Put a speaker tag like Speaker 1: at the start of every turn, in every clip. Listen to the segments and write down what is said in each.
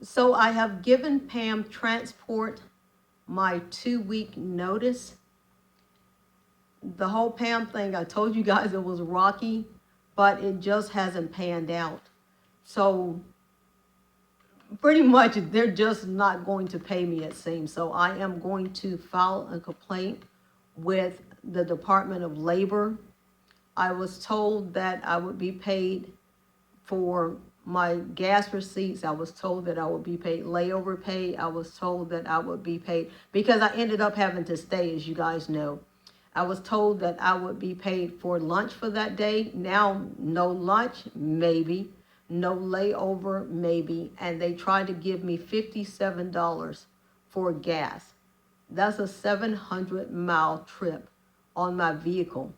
Speaker 1: So I have given Pam Transport my 2-week notice. The whole Pam thing, I told you guys it was rocky, but it just hasn't panned out. So pretty much they're just not going to pay me, it seems. So I am going to file a complaint with the Department of Labor. I was told that I would be paid for my gas receipts. I was told that I would be paid layover pay. I was told that I would be paid, because I ended up having to stay, as you guys know. I was told that I would be paid for lunch for that day. Now, no lunch, maybe. No layover, maybe. And they tried to give me $57 for gas. That's a 700-mile trip on my vehicle.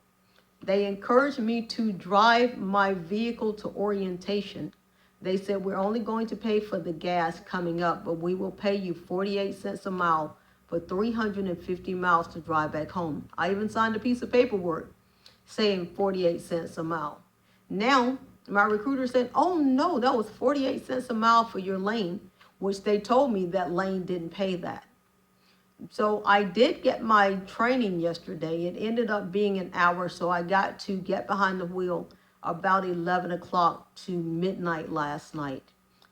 Speaker 1: They encouraged me to drive my vehicle to orientation. They said, we're only going to pay for the gas coming up, but we will pay you 48 cents a mile for 350 miles to drive back home. I even signed a piece of paperwork saying 48 cents a mile. Now, my recruiter said, oh no, that was 48 cents a mile for your lane, which they told me that lane didn't pay that. So I did get my training yesterday. It ended up being an hour, so I got to get behind the wheel about 11 o'clock to midnight last night.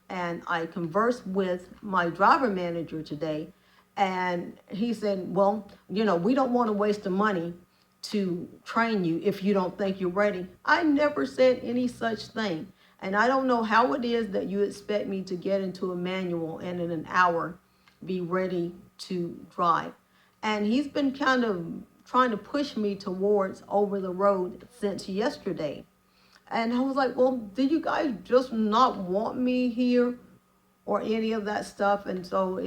Speaker 1: And I conversed with my driver manager today, and he said, well, we don't want to waste the money to train you if you don't think you're ready. I never said any such thing. And I don't know how it is that you expect me to get into a manual and in an hour be ready to drive. And he's been kind of trying to push me towards over the road since yesterday. And I was like, well, did you guys just not want me here or any of that stuff? And so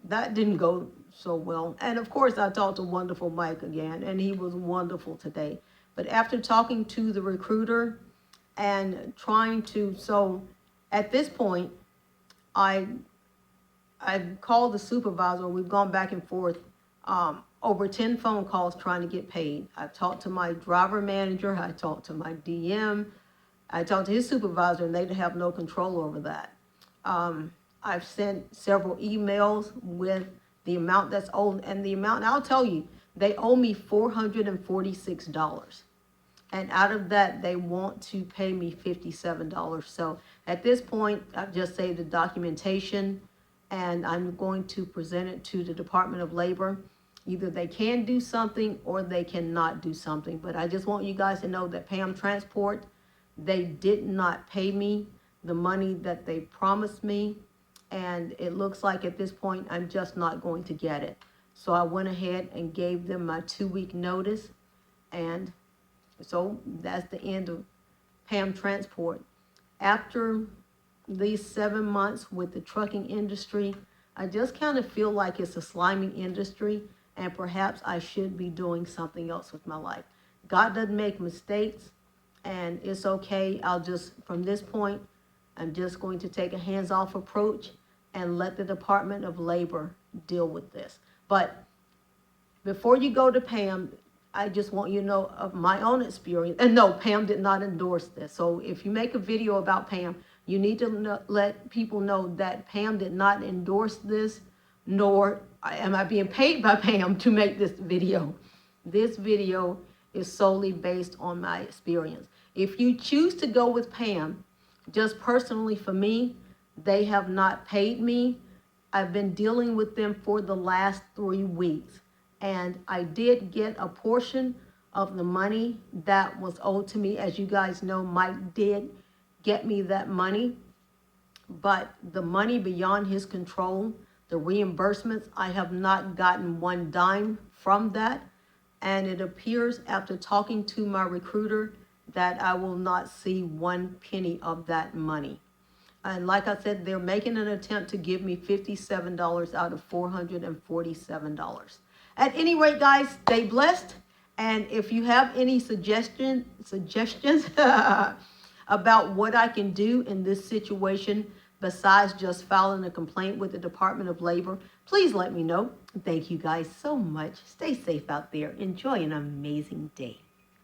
Speaker 1: that didn't go so well. And of course, I talked to wonderful Mike again, and he was wonderful today. But after talking to the recruiter and trying to, so at this point, I've called the supervisor. We've gone back and forth over 10 phone calls trying to get paid. I've talked to my driver manager. I talked to my DM. I talked to his supervisor, and they have no control over that. I've sent several emails with the amount that's owed, and the amount, I'll tell you, they owe me $446. And out of that, they want to pay me $57. So at this point, I've just saved the documentation, and I'm going to present it to the Department of Labor. Either they can do something or they cannot do something. But I just want you guys to know that Pam Transport, they did not pay me the money that they promised me. And it looks like at this point, I'm just not going to get it. So I went ahead and gave them my 2-week notice. And so that's the end of Pam Transport. After these 7 months with the trucking industry, I just kind of feel like it's a slimy industry, and perhaps I should be doing something else with my life. God doesn't make mistakes, and it's okay. From this point, I'm just going to take a hands-off approach and let the Department of Labor deal with this. But before you go to Pam, I just want you to know of my own experience. And no, Pam did not endorse this. So if you make a video about Pam, you need to let people know that Pam did not endorse this, nor am I being paid by Pam to make this video. This video is solely based on my experience. If you choose to go with Pam, just personally for me, they have not paid me. I've been dealing with them for the last 3 weeks. And I did get a portion of the money that was owed to me. As you guys know, Mike did get me that money. But the money beyond his control, the reimbursements, I have not gotten one dime from that. And it appears after talking to my recruiter that I will not see 1 penny of that money. And like I said, they're making an attempt to give me $57 out of $447. At any rate, guys, stay blessed. And if you have any suggestions about what I can do in this situation, besides just filing a complaint with the Department of Labor, please let me know. Thank you guys so much. Stay safe out there. Enjoy an amazing day.